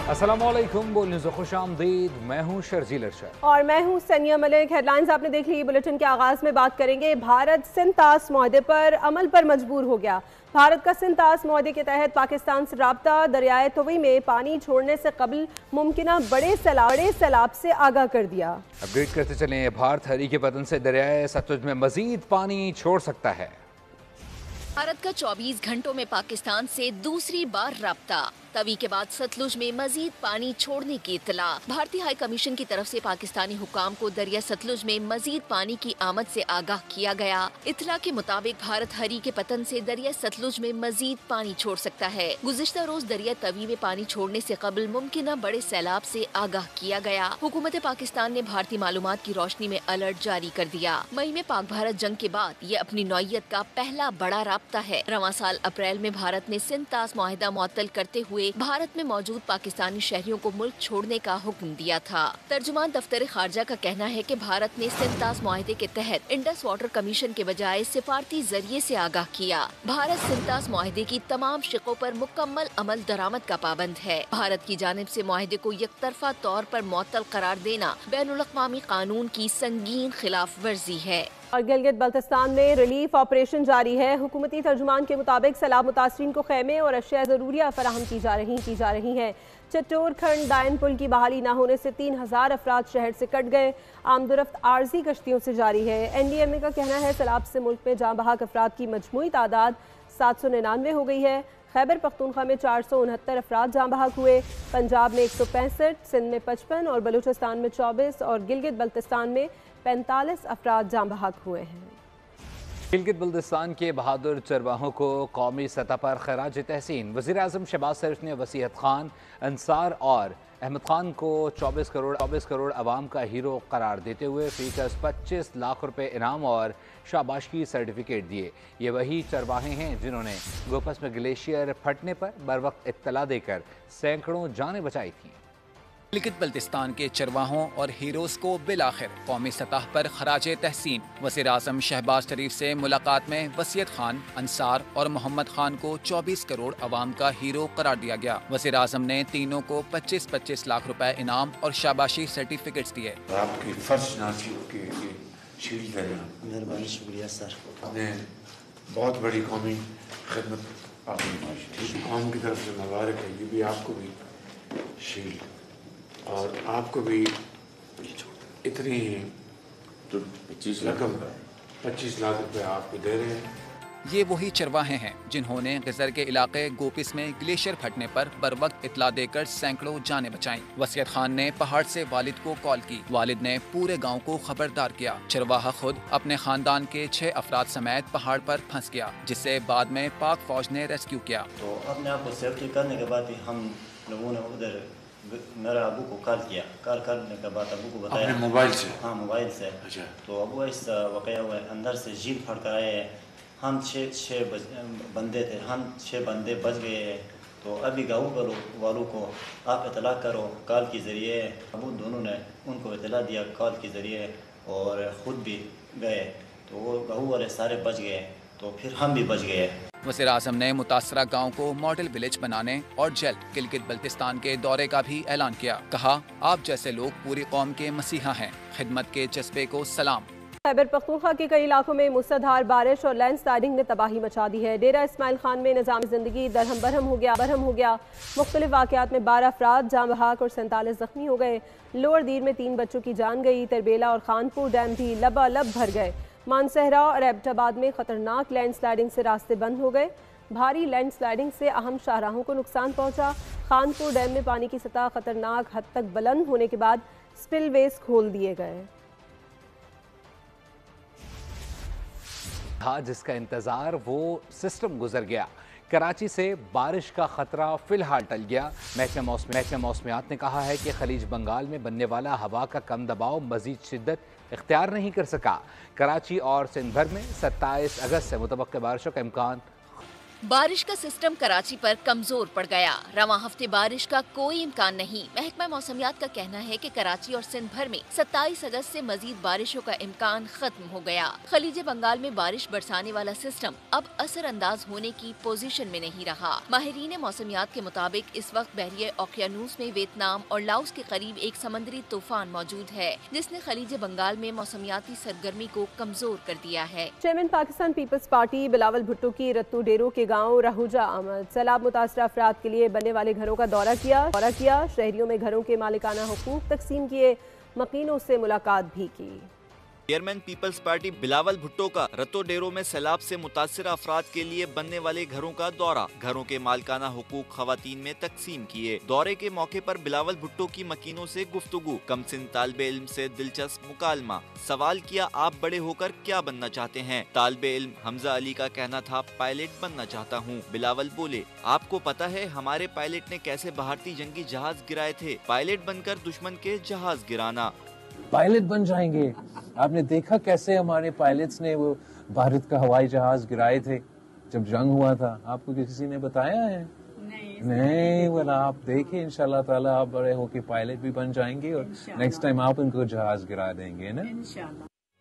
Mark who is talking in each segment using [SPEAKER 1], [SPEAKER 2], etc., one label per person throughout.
[SPEAKER 1] अस्सलाम वालेकुम, बोल न्यूज़ खुश आमदीद। मैं हूँ शर्जील अरशद
[SPEAKER 2] और मैं हूँ सनिया मलिक। हेडलाइंस आपने देख ली। बुलेटिन के आगाज में बात करेंगे भारत सिंध-तास मुआहदे पर अमल पर मजबूर हो गया। भारत का सिंध-तास मुआहदे के तहत पाकिस्तान से राब्ता दरियाए तवी में पानी छोड़ने से कबल मुमकिना बड़े सैलाब से आगाह कर दिया।
[SPEAKER 1] अपडेट करते चलें। भारत हरी के पतन से दरियाए सतलुज में मजीद पानी छोड़ सकता है।
[SPEAKER 3] भारत का 24 घंटों में पाकिस्तान से दूसरी बार राब्ता। तवी के बाद सतलुज में मजीद पानी छोड़ने की इत्तला। भारतीय हाई कमीशन की तरफ से पाकिस्तानी हुकाम को दरिया सतलुज में मजीद पानी की आमद से आगाह किया गया। इत्तला के मुताबिक भारत हरी के पतन से दरिया सतलुज में मजीद पानी छोड़ सकता है। गुज़िश्ता रोज दरिया तवी में पानी छोड़ने से कबल मुमकिना बड़े सैलाब से आगाह किया गया। हुकूमत पाकिस्तान ने भारतीय मालूमात की रोशनी में अलर्ट जारी कर दिया। मई में पाक भारत जंग के बाद ये अपनी नौयत का पहला बड़ा राब्ता है। रवां साल अप्रैल में भारत ने सिंध-तास मुआहदा मुअत्तल करते हुए भारत में मौजूद पाकिस्तानी शहरियों को मुल्क छोड़ने का हुक्म दिया था। तर्जुमान दफ्तर खारजा का कहना है कि भारत ने सिंध-तास मुआहदे के तहत इंडस वाटर कमीशन के बजाय सिफारती जरिए से आगाह किया। भारत सिंध-तास मुआहदे की तमाम शिकों पर मुकम्मल अमल दरामद का पाबंद है। भारत की जानिब से मुआहदे को यकतरफा तौर पर मुअत्तल करार देना बैनुल अक़वामी कानून की संगीन खिलाफ वर्जी है।
[SPEAKER 2] और गिलगित बल्तिस्तान में रिलीफ ऑपरेशन जारी है। हुकूमती तर्जुमान के मुताबिक सैलाब मुतासरीन को खेमे और अशिया ज़रूरिया फराहम की जा रही हैं। चट्टोर खंड दायन पुल की बहाली न होने से 3000 अफराद शहर से कट गए। आमदोरफ्त आर्जी कश्तियों से जारी है। NDMA का कहना है सैलाब से मुल्क में जाँ बहक अफराद की मजमूई तादाद 799 हो गई है। खैबर पख्तूनख्वा में 469 अफराद जाँ बहक हुए। पंजाब में 165, सिंध में 55 और बलूचिस्तान में 24 और गिलगित बल्तिस्तान में 45 अफराद जाँ बहक हुए हैं।
[SPEAKER 1] गिलगित बल्तिस्तान के बहादुर चरवाहों को कौमी सतह पर खराज तहसीन। वज़ीर आज़म शहबाज शरीफ ने वसीयत खान, अंसार और अहमद खान को 24 करोड़ अवाम का हीरो करार देते हुए फीकस 25 लाख रुपए इनाम और शाबाशी सर्टिफिकेट दिए। ये वही चरवाहे हैं जिन्होंने गोपस में ग्लेशियर फटने पर बर वक्त इत्तला देकर सैकड़ों जानें बचाई थीं।
[SPEAKER 4] गिलगित बल्तिस्तान के चरवाहों और हीरोज को बिलाखिर कौमी सतह पर खराज तहसीन। वज़ीर आज़म शहबाज शरीफ से मुलाकात में वसीयत खान, अंसार और मोहम्मद खान को 24 करोड़ अवाम का हीरो करार दिया गया। वज़ीर आज़म ने तीनों को 25-25 लाख रुपए इनाम और शाबाशी सर्टिफिकेट्स दिए।
[SPEAKER 5] आपकी फर्जनासी के लिए शील्ड देना,
[SPEAKER 6] मेहरबानी, शुक्रिया सर।
[SPEAKER 5] आपने बहुत बड़ी कौमी खिदमत आपने कौम की तरफ से मुबारक है। ये भी आपको भी शील्ड और आपको भी इतनी
[SPEAKER 6] तो 25
[SPEAKER 5] रकम 25 लाख रुपए आपको दे रहे हैं।
[SPEAKER 4] ये वही चरवाहे हैं जिन्होंने गजर के इलाके गोपिस में ग्लेशियर फटने पर बर वक्त इतला देकर सैकड़ों जानें बचाईं। वसीयत खान ने पहाड़ से वालिद को कॉल की। वालिद ने पूरे गांव को खबरदार किया। चरवाहा खुद अपने खानदान के 6 अफराद समेत पहाड़ पर फंस गया, जिसे बाद में पाक फौज ने रेस्क्यू किया।
[SPEAKER 6] तो अपने आप को सेफ्टी करने के बाद हम लोगों ने उधर मेरा अबू को कॉल किया। कॉल करने के बाद अबू को बताया
[SPEAKER 5] अपने मोबाइल से।
[SPEAKER 6] हाँ, मोबाइल से।
[SPEAKER 5] अच्छा।
[SPEAKER 6] तो अबू इस वाक़या हुआ अंदर से झील फट कर आए। हम 6 बंदे थे, हम 6 बंदे बच गए। तो अभी गाँव वालों को आप इतला करो कॉल के ज़रिए। अबू दोनों ने उनको इतला दिया कॉल के ज़रिए और ख़ुद भी गए। तो वो गाँव वाले सारे बच गए, तो फिर हम भी बच गए।
[SPEAKER 4] वज़ीर आज़म ने मुतासरा गांव को मॉडल विलेज बनाने और जल्द गिलगित बल्तिस्तान के दौरे का भी ऐलान किया। कहा, आप जैसे लोग पूरी कौम के मसीहा हैं। खिदमत के जज्बे को सलाम।
[SPEAKER 2] खैबर पख्तूनख्वा के कई इलाकों में मूसलाधार बारिश और लैंडस्लाइडिंग ने तबाही मचा दी है। डेरा इस्माइल खान में निज़ाम ज़िंदगी दरहम बरहम हो गया। मुख्तलिफ वाक़यात में 12 अफराद जाँ बहक और 47 ज़ख्मी हो गए। लोअर दीर में 3 बच्चों की जान गई। तरबेला और खानपुर डैम भी लबालब भर गए। मानसहरा और एबटाबाद में खतरनाक लैंडस्लाइडिंग से रास्ते बंद हो गए। भारी लैंडस्लाइडिंग से अहम शाहराहों को नुकसान पहुंचा। खानपुर डैम में पानी की सतह खतरनाक हद तक बुलंद होने के बाद स्पिलवेज खोल दिए गए।
[SPEAKER 1] जिसका इंतजार वो सिस्टम गुजर गया। कराची से बारिश का खतरा फिलहाल टल गया। महकमा मौसमियात ने कहा है कि खलीज बंगाल में बनने वाला हवा का कम दबाव मजीद शिद्दत इख्तियार नहीं कर सका। कराची और सिंध भर में 27 अगस्त से मुतवक्किल बारिशों का इम्कान
[SPEAKER 3] बारिश का सिस्टम कराची पर कमजोर पड़ गया। रवां हफ्ते बारिश का कोई इम्कान नहीं। महकमा मौसमियात का कहना है कि कराची और सिंध भर में 27 अगस्त से मजीद बारिशों का इम्कान खत्म हो गया। खलीज बंगाल में बारिश बरसाने वाला सिस्टम अब असर अंदाज होने की पोजीशन में नहीं रहा। माहिरीन मौसमियात के मुताबिक इस वक्त बहरिया ओकियानूस में वियतनाम और लाओस के करीब एक समुद्री तूफान मौजूद है, जिसने खलीज बंगाल में मौसमियाती सरगर्मी को कमजोर कर दिया है।
[SPEAKER 2] Chairman Pakistan Peoples Party Bilawal Bhutto की रत्तो डेरो के गांव रहूजा आमद सैलाब मुतासरा अफराद के लिए बनने वाले घरों का दौरा किया। शहरियों में घरों के मालिकाना हुकूक तकसीम किए, मकीनों से मुलाकात भी की।
[SPEAKER 7] Chairman Peoples Party Bilawal Bhutto का रत्तो डेरो में सैलाब से मुतासिरा अफराद के लिए बनने वाले घरों का दौरा, घरों के मालिकाना हुकूक खवातीन में तकसीम किए। दौरे के मौके पर बिलावल भुट्टो की मकीनों से गुफ्तगू, कमसिन तालिबे इल्म से दिलचस्प मुकालमा। सवाल किया, आप बड़े होकर क्या बनना चाहते हैं? तालिबे इल्म हमजा अली का कहना था, पायलट बनना चाहता हूँ। बिलावल बोले, आपको पता है हमारे पायलट ने कैसे भारतीय जंगी जहाज गिराए थे? पायलट बनकर दुश्मन के जहाज गिराना।
[SPEAKER 8] पायलट बन जाएंगे। आपने देखा कैसे हमारे पायलट्स ने वो भारत का हवाई जहाज गिराए थे जब जंग हुआ था? आपको किसी ने बताया है? नहीं, वाला आप देखें, इंशाल्लाह ताला आप बड़े होके पायलट भी बन जाएंगे और नेक्स्ट टाइम आप उनको जहाज गिरा देंगे ना।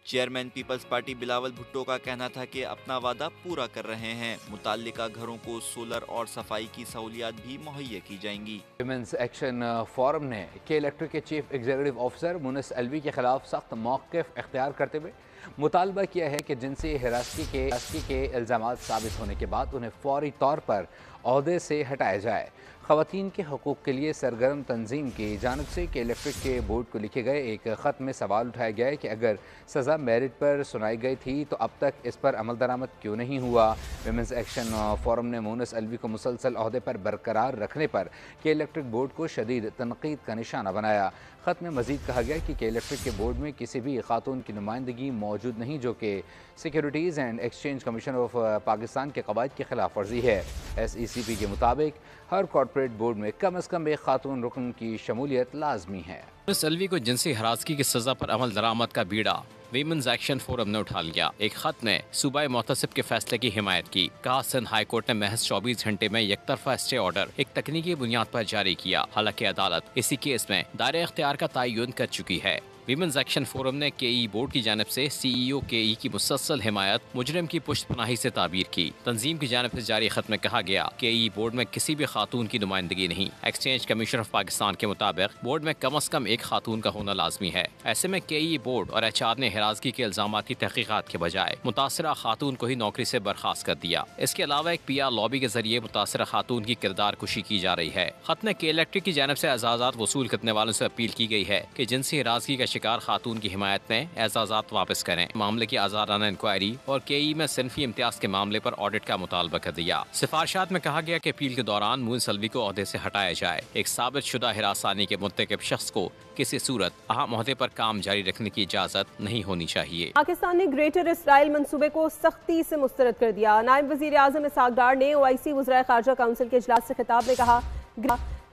[SPEAKER 7] Chairman Peoples Party Bilawal Bhutto का कहना था कि अपना वादा पूरा कर रहे हैं। मुताल्लिका घरों को सोलर और सफाई की सहूलियात भी मुहैया की जाएंगी।
[SPEAKER 1] विमेंस एक्शन फोरम ने के इलेक्ट्रिक के चीफ एग्जीक्यूटिव ऑफिसर मुनिस अलवी के खिलाफ सख्त मौक़िफ़ इख्तियार करते हुए मुतालबा किया है कि जिनसी हिरासती के इल्ज़ामात साबित होने के बाद उन्हें फौरी तौर पर ओहदे से हटाया जाए। ख़वातीन के हकूक़ के लिए सरगर्म तंजीम की जानिब से के इलेक्ट्रिक के बोर्ड को लिखे गए एक ख़त में सवाल उठाया गया है कि अगर सज़ा मेरिट पर सुनाई गई थी तो अब तक इस पर अमल दरामद क्यों नहीं हुआ। विमेंस एक्शन फोरम ने मुनिस अलवी को मुसलसल ओहदे पर बरकरार रखने पर के इलेक्ट्रिक बोर्ड को शदीद तनकीद का निशाना बनाया। ख़त में मज़ीद कहा गया कि इलेक्ट्रिक के बोर्ड में किसी भी खातून की नुमाइंदगी मौजूद नहीं, जो कि securities and exchange commission of Pakistan के कवायद की खिलाफ वर्जी है। SECP के मुताबिक हर कॉर्पोरेट बोर्ड में कम अज़ कम एक खातून रुकन की शमूलियत लाजमी है।
[SPEAKER 9] मुनिस अलवी को जिनसी हरासगी की सज़ा पर अमल दरामद का बीड़ा वीमेंस एक्शन फोरम ने उठा लिया। एक खत ने सूबाई मोहतसिब के फैसले की हिमायत की। कहा, सिंध हाई कोर्ट ने महज 24 घंटे में एक तरफा स्टे ऑर्डर एक तकनीकी बुनियाद पर जारी किया। हालांकि अदालत इसी केस में दायरे इख्तियार का तयन कर चुकी है। वीमेंस एक्शन फोरम ने KE बोर्ड की जानिब से CEO KE की मुसलसल हिमायत मुजरिम की पुष्टपनाही से ताबीर की। तंजीम की जानिब से जारी खत में कहा गया, KE बोर्ड में किसी भी खातून की नुमाइंदगी नहीं। एक्सचेंज कमीशन ऑफ पाकिस्तान के मुताबिक बोर्ड में कम अज कम एक खातून का होना लाजमी है। ऐसे में KE बोर्ड और HR ने हिरासगी के इल्जामात की तहकीकात के बजाय मुतासरा खातून को ही नौकरी से बर्खास्त कर दिया। इसके अलावा एक PR लॉबी के जरिए मुतासरा खातून की किरदार कुशी की जा रही है। खत में के इलेक्ट्रिक की जानिब से एजाजात वसूल करने वालों से अपील की गई है कि जिनसी हिरासगी का शिकार खातून की हिमायत में एजाजात वापस करें। मामले की आजादाना इंक्वायरी और KE में सिनफी इम्तियाज के मामले पर ऑडिट का मुतालबा कर दिया। सिफारिशात में कहा गया कि अपील के दौरान मुनिस अलवी को ओहदे से हटाया जाए। एक साबित शुदा हिरासानी के मुत्तकिब शख्स को किसी सूरत अहम ओहदे पर काम जारी रखने की इजाजत नहीं होनी चाहिए।
[SPEAKER 2] पाकिस्तान ने ग्रेटर इसराइल मंसूबे को सख्ती से मुस्तरद कर दिया। नायब वज़ीर आज़म इसहाक डार ने OIC वज़राए ख़ारजा काउंसिल के इजलास से खिताब में कहा,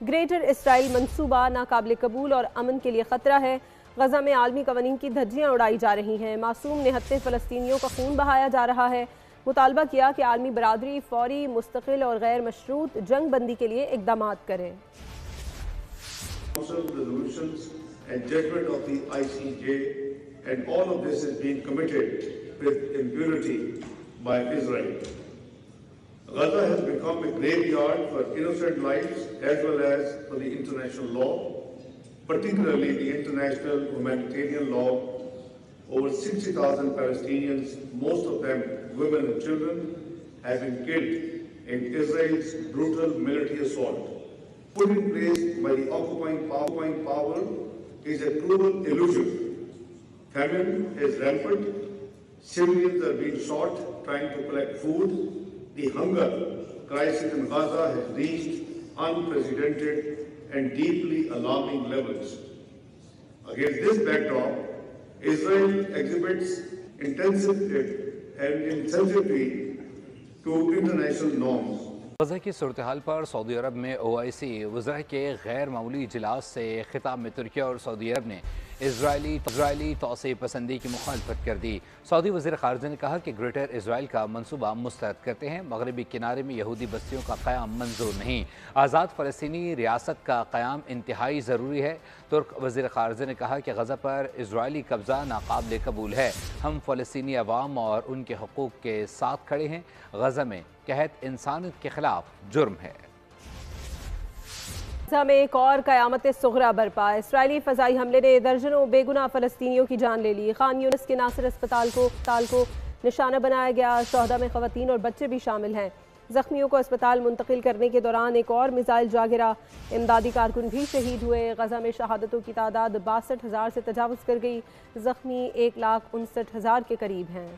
[SPEAKER 2] ग्रेटर इसराइल मंसूबा नाकाबिल कबूल और अमन के लिए खतरा है। गजा में आलमी कवानीन की धज्जियां उड़ाई जा रही हैं। मासूम निहत्ते फ़लस्तीनियों का खून बहाया जा रहा है। मुतालबा किया कि आलमी बरादरी फौरी, मुस्तकिल और गैर मशरूत जंग बंदी के लिए इक़दामात करे।
[SPEAKER 10] And judgment of the ICJ, and all of this is being committed with impunity by Israel. Gaza has become a graveyard for innocent lives as well as for the international law, particularly the international humanitarian law. Over 60,000 Palestinians, most of them women and children, have been killed in Israel's brutal military assault. Put in place by the occupying power is a cruel illusion. Famine is rampant. Civilians are being shot trying to collect food. The hunger crisis in Gaza has reached unprecedented and deeply alarming levels. Against this backdrop, Israel exhibits insensitivity to international norms.
[SPEAKER 1] गज़ा की सूरत हाल पर Saudi अरब में OIC वज़रा के गैर मामूली इजलास से खिताब में तुर्की और सऊदी अरब ने इसराइली तौसीए पसंदी की मुखालफत कर दी। सऊदी वज़ीर ख़ारजा ने कहा कि ग्रेटर इसराइल का मनसूबा मुस्तरद करते हैं। मगरबी किनारे में यहूदी बस्तियों का क़याम मंजूर नहीं। आज़ाद फ़लस्तीनी रियासत का क़याम इंतहाई ज़रूरी है। तुर्क वज़ीर ख़ारजा ने कहा कि गज़ा पर इजरायली कब्ज़ा नाकाबिल कबूल है। हम फ़लस्तीनी अवाम और उनके हकूक़ के साथ खड़े हैं। गज़ा में कहत इंसानियत के ख़िलाफ़ जुर्म है।
[SPEAKER 2] गज़ा में एक और क़यामत सुग़रा बरपा। इसराइली फ़ज़ाई हमले ने दर्जनों बेगुनाह फ़लस्तीनियों की जान ले ली। खान यूनिस के नासिर अस्पताल को निशाना बनाया गया। शहदा में ख़वातीन और बच्चे भी शामिल हैं। ज़ख्मियों को अस्पताल मुंतकिल करने के दौरान एक और मिसाइल जा गिरा। इमदादी कारकुन भी शहीद हुए। गज़ा में शहादतों की तादाद 62,000 से तजावुज़ कर गई। ज़ख्मी 1,59,000 के करीब हैं।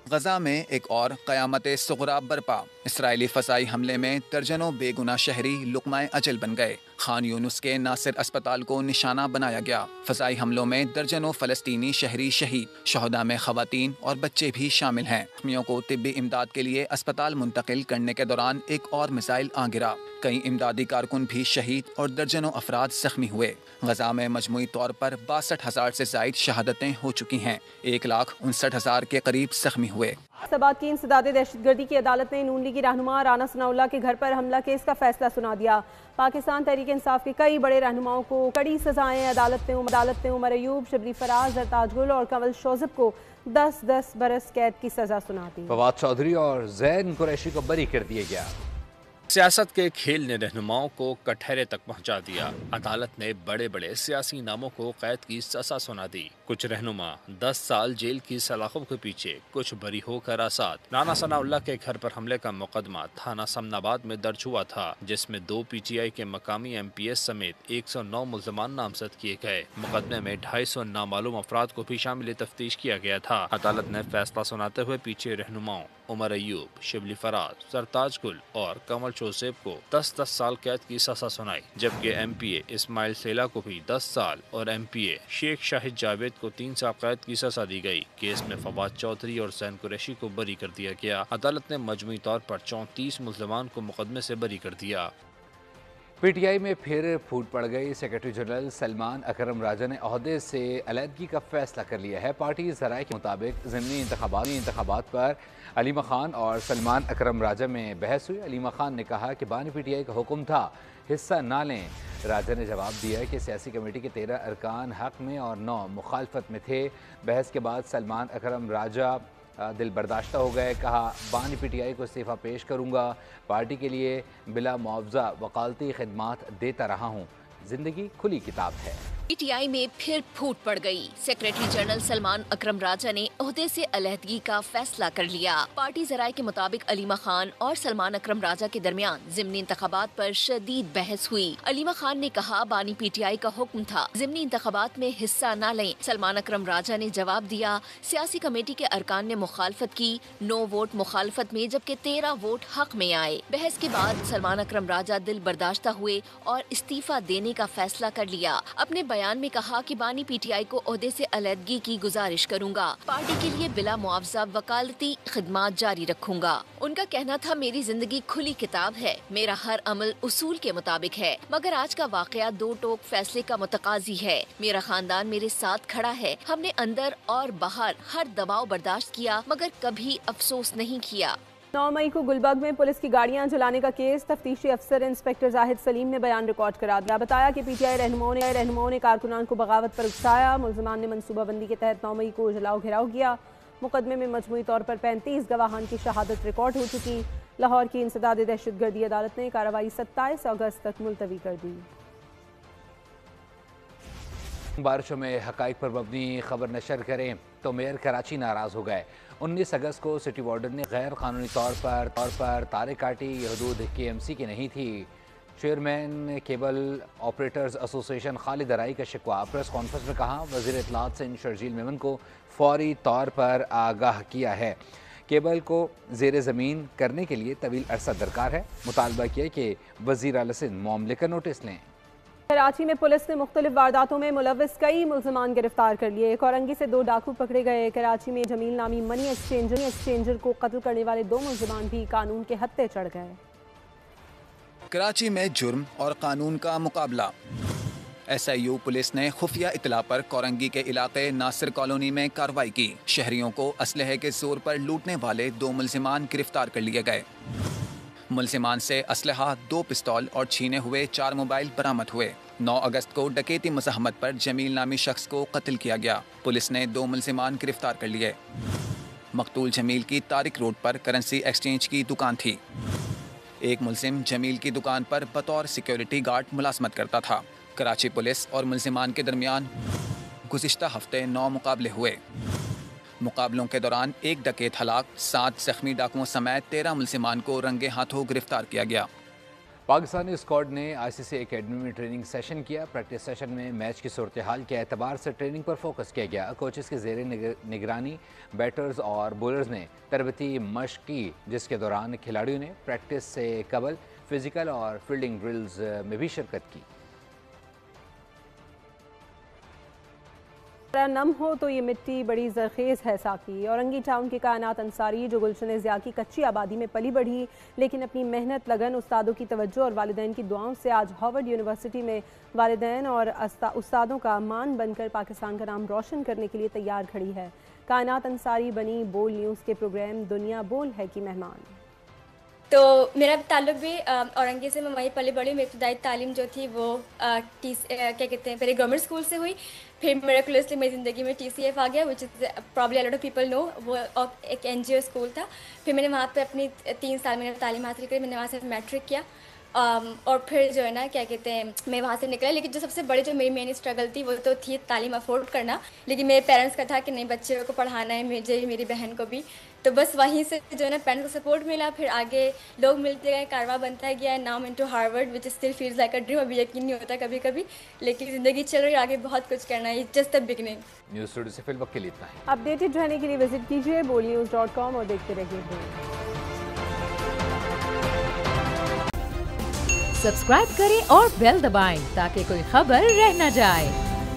[SPEAKER 4] गजा में एक और क़यामत सुग़रा बरपा। इसराइली फ़ज़ाई हमले में दर्जनों बेगुनाह शहरी लुक़माए अजल बन गए। खान यूनुस के नासिर अस्पताल को निशाना बनाया गया। फ़ज़ाई हमलों में दर्जनों फ़लस्तीनी शहरी शहीद, शहदा में ख़वातीन और बच्चे भी शामिल हैं। ज़ख्मियों को तिब्बी इमदाद के लिए अस्पताल मुंतकिल करने के दौरान एक और मिसाइल आ गिरा। कई इमदादी कारकुन भी शहीद और दर्जनों अफराद ज़ख्मी हुए। गजा में मजमूई तौर पर 62,000 से ज़ायद शहादतें हो चुकी हैं। 1,59,000 के करीब ज़ख्मी हुए।
[SPEAKER 2] फैसलाबाद की इंसदादे दहशतगर्दी की अदालत ने नून लीगी रहनुमा राना सनाउल्लाह के घर पर हमला केस का फैसला सुना दिया। पाकिस्तान तहरीक इंसाफ के कई बड़े रहनुमाओं को कड़ी सजाएं। अदालत ने उमर अयूब, शबली फराज, जरताज गुल और कंवल शोज़ब को 10-10 बरस कैद की सजा सुना दी।
[SPEAKER 1] फवाद चौधरी और ज़ैन कुरैशी को बरी कर दिया गया।
[SPEAKER 9] सियासत के खेल ने रहनुमाओं को कटहरे तक पहुंचा दिया। अदालत ने बड़े बड़े सियासी नामों को कैद की सजा सुना दी। कुछ रहनुमा 10 साल जेल की सलाखों के पीछे, कुछ बरी होकर आज़ाद। राना सनाउल्लाह के घर पर हमले का मुकदमा थाना समनाबाद में दर्ज हुआ था, जिसमें 2 PTI के मकामी MPS समेत 109 मुल्ज़मान नामजद किए गए। मुकदमे में 250 नामालूम अफराद को भी शामिल तफ्तीश किया गया था। अदालत ने फैसला सुनाते हुए पीछे रहनुमाओं उमर अयूब, शिबली फराज, सरताज गुल और कमल शोसेब को 10-10 साल कैद की सजा सुनाई, जबकि MPA इस्माइल सेला को भी 10 साल और MPA शेख शाहिद जावेद को 3 साल कैद की सजा दी गई। केस में फवाद चौधरी और ज़ैन कुरैशी को बरी कर दिया गया। अदालत ने मजमूई तौर पर 34 मुल्ज़मान को मुकदमे से बरी कर दिया।
[SPEAKER 1] PTI में फिर फूट पड़ गई। सेक्रेटरी जनरल सलमान अकरम राजा ने ओहदे से अलहदगी का फैसला कर लिया है। पार्टी ज़राए के मुताबिक ज़मीनी इंतखाबात पर अलीमा खान और सलमान अकरम राजा में बहस हुई। अलीमा खान ने कहा कि बानी PTI का हुक्म था हिस्सा ना लें। राजा ने जवाब दिया कि सियासी कमेटी के 13 अरकान हक़ में और 9 मुखालफत में थे। बहस के बाद सलमान अकरम राजा दिल बर्दाश्ता हो गए। कहा, बानी PTI को इस्तीफ़ा पेश करूँगा। पार्टी के लिए बिला मुआवजा वकालती खिदमात देता रहा हूँ। जिंदगी खुली किताब है।
[SPEAKER 3] PTI में फिर फूट पड़ गई। सेक्रेटरी जनरल सलमान अकरम राजा ने ओहदे से अलहदगी का फैसला कर लिया। पार्टी ज़राए के मुताबिक अलीमा खान और सलमान अकरम राजा के दरमियान ज़िमनी इंतखाबात पर शदीद बहस हुई। अलीमा खान ने कहा, बानी PTI का हुक्म था ज़िमनी इंतखाबात में हिस्सा न लें। सलमान अकरम राजा ने जवाब दिया, सियासी कमेटी के अरकान ने मुखालफत की, 9 वोट मुखालफत में जबकि 13 वोट हक में आए। बहस के बाद सलमान अकरम राजा दिल बर्दाश्ता हुए और इस्तीफा देने का फैसला कर लिया। अपने बयान में कहा कि बानी PTI को ओहदे से अलहदगी की गुजारिश करूंगा। पार्टी के लिए बिला मुआवजा वकालती खिदमात जारी रखूंगा। उनका कहना था, मेरी जिंदगी खुली किताब है, मेरा हर अमल उसूल के मुताबिक है, मगर आज का वाकया 2 टोक फैसले का मुतकाजी है। मेरा खानदान मेरे साथ खड़ा है। हमने अंदर और बाहर हर दबाव बर्दाश्त किया, मगर कभी अफसोस नहीं किया।
[SPEAKER 2] 9 मई को गुलबर्ग में पुलिस की गाड़ियां जलाने का केस तफ्तीशी अफसर इंस्पेक्टर जाहिद सलीम ने बयान रिकॉर्ड करा दिया। बताया कि PTI रहनुमाओं ने कारकुनान को बगावत पर उकसाया। मुल्ज़मान ने मनसूबाबंदी के तहत 9 मई को जलाओ घेराव किया। मुकदमे में मजमूई तौर पर 35 गवाहान की शहादत रिकॉर्ड हो चुकी। लाहौर की इंसदादे दहशतगर्दी अदालत ने कार्रवाई 27 अगस्त तक मुलतवी कर दी।
[SPEAKER 1] बारिशों में हक़ाइक़ पर मबनी खबर नशर करें तो मेयर कराची नाराज़ हो गए। 19 अगस्त को सिटी वार्डन ने गैर कानूनी तौर पर तारे काटी। ये हदूद KMC की नहीं थी। Chairman cable operators association Khalid Arai का शिकवा। प्रेस कॉन्फ्रेंस में कहा, वज़ीर इत्तलात से शर्जील मेमन को फौरी तौर पर आगाह किया है। केबल को ज़ेर ज़मीन करने के लिए तवील अरसा दरकार है। मुतालबा किया कि वज़ीर आला सिंध मामले का नोटिस लें।
[SPEAKER 2] कराची में पुलिस ने मुख्तलिफ वारदातों में मुलव्विस कई मुल्ज़मान गिरफ्तार कर लिए। कोरंगी से 2 डाकू पकड़े गए। कराची में जमील नामी मनी एक्सचेंजर को कत्ल करने वाले 2 मुल्ज़मान भी कानून के हत्थे चढ़ गए।
[SPEAKER 4] कराची में जुर्म और कानून का मुकाबला। SIU पुलिस ने खुफिया इतला पर कोरंगी के इलाके नासिर कॉलोनी में कार्रवाई की। शहरियों को असलहे के जोर पर लूटने वाले 2 मुलजिमान गिरफ्तार कर लिए गए। मुलजिमान से असलहा, 2 पिस्तौल और छीने हुए 4 मोबाइल बरामद हुए। 9 अगस्त को डकैती मज़ाहमत पर जमील नामी शख्स को कत्ल किया गया। पुलिस ने 2 मुलजिमान गिरफ्तार कर लिए। मकतूल जमील की तारिक रोड पर करेंसी एक्सचेंज की दुकान थी। एक मुलजिम जमील की दुकान पर बतौर सिक्योरिटी गार्ड मुलाजमत करता था। कराची पुलिस और मुलजिमान के दरमियान गुज़िश्ता हफ्ते 9 मुकाबले हुए। मुकाबलों के दौरान 1 डकैत हलाक, 7 जख्मी डाकुओं समेत 13 मुलजिमान को रंगे हाथों गिरफ्तार किया गया।
[SPEAKER 1] पाकिस्तानी स्क्वाड ने ICC एकेडमी में ट्रेनिंग सेशन किया। प्रैक्टिस सेशन में मैच की सूरत हाल के एतबार से ट्रेनिंग पर फोकस किया गया। कोचेस के ज़ेरे निगरानी बैटर्स और बॉलर्स ने तरबती मशक की, जिसके दौरान खिलाड़ियों ने प्रैक्टिस से कबल फिजिकल और फील्डिंग ड्रिल्स में भी शिरकत की।
[SPEAKER 2] नम हो तो ये मिट्टी बड़ी जरखेज़ है साकी। औरंगी टाउन के कायनात अंसारी, जो गुलशन ज़िया की कच्ची आबादी में पली बढ़ी, लेकिन अपनी मेहनत, लगन, उस्तादों की तवज्जो और वालिदैन की दुआओं से आज हार्वर्ड यूनिवर्सिटी में वालिदैन और उस्तादों का मान बनकर पाकिस्तान का नाम रोशन करने के लिए तैयार खड़ी है। कायनात अंसारी बनी बोल न्यूज़ के प्रोग्राम दुनिया बोल है की मेहमान।
[SPEAKER 11] तो मेरा ताल्लुक भी औरंगी से, मैं वहीं पली बड़ी। मेरी इब्तदाई तालीम जो थी वो क्या कहते हैं, पहले गवर्नमेंट स्कूल से हुई, फिर मिरेकुलसली मेरी ज़िंदगी में TCF आ गया, which is probably a lot of people know. वो एक NGO स्कूल था। फिर मैंने वहाँ पे अपनी 3 साल मैंने तालीम हासिल करी। मैंने वहाँ से मैट्रिक किया और फिर जो है ना क्या कहते हैं, मैं वहाँ से निकला। लेकिन जो सबसे बड़ी जो मेरी मेन स्ट्रगल थी वो तो थी तालीम अफोर्ड करना। लेकिन मेरे पेरेंट्स का था कि नहीं, बच्चे को पढ़ाना है, मुझे मेरी बहन को भी। तो बस वहीं से जो है ना पेरेंट्स को सपोर्ट मिला, फिर आगे लोग मिलते गए, कारवा बनता गया। Now into Harvard which still feels like a dream. अभी यकीन नहीं होता कभी कभी, लेकिन ज़िंदगी चल रही है, आगे बहुत कुछ करना है। Just the beginning.
[SPEAKER 1] News studio से फिल वक्त के लिए इतना है।
[SPEAKER 2] अपडेटेड रहने के लिए विजिट कीजिए bolnews.com और देखते रहिए।
[SPEAKER 12] सब्सक्राइब करें और बेल दबाएं ताकि कोई खबर रह न जाए।